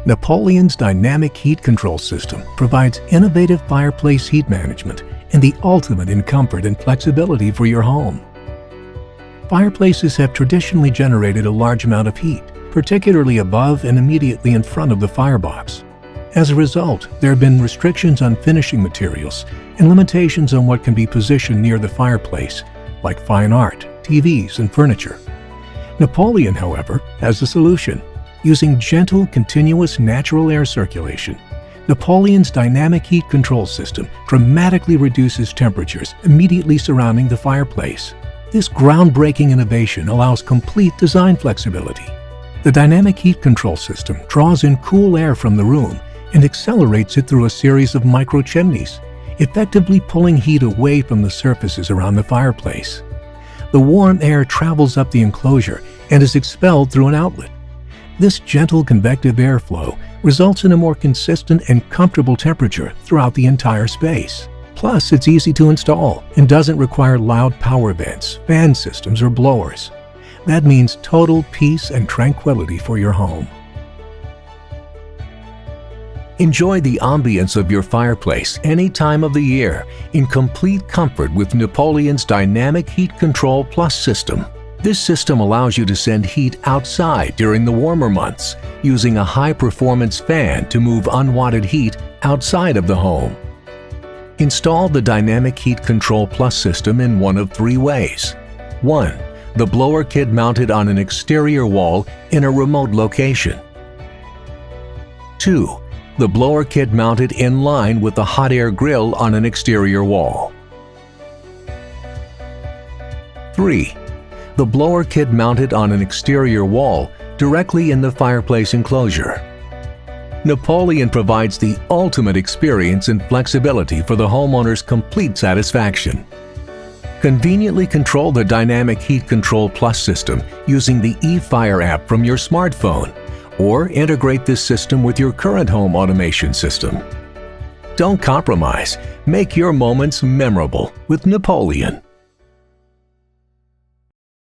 Napoleon's dynamic heat control system provides innovative fireplace heat management and the ultimate in comfort and flexibility for your home. Fireplaces have traditionally generated a large amount of heat, particularly above and immediately in front of the firebox. As a result, there have been restrictions on finishing materials and limitations on what can be positioned near the fireplace, like fine art, TVs, and furniture. Napoleon, however, has a solution. Using gentle, continuous natural air circulation, Napoleon's dynamic heat control system dramatically reduces temperatures immediately surrounding the fireplace. This groundbreaking innovation allows complete design flexibility. The dynamic heat control system draws in cool air from the room and accelerates it through a series of micro chimneys, effectively pulling heat away from the surfaces around the fireplace. The warm air travels up the enclosure and is expelled through an outlet. This gentle convective airflow results in a more consistent and comfortable temperature throughout the entire space. Plus, it's easy to install and doesn't require loud power vents, fan systems, or blowers. That means total peace and tranquility for your home. Enjoy the ambience of your fireplace any time of the year in complete comfort with Napoleon's Dynamic Heat Control Plus system. This system allows you to send heat outside during the warmer months, using a high-performance fan to move unwanted heat outside of the home. Install the Dynamic Heat Control Plus system in one of three ways. 1. The blower kit mounted on an exterior wall in a remote location. 2. The blower kit mounted in line with the hot air grill on an exterior wall. 3. The blower kit mounted on an exterior wall directly in the fireplace enclosure. Napoleon provides the ultimate experience and flexibility for the homeowner's complete satisfaction. Conveniently control the Dynamic Heat Control Plus system using the eFire app from your smartphone, or integrate this system with your current home automation system. Don't compromise. Make your moments memorable with Napoleon.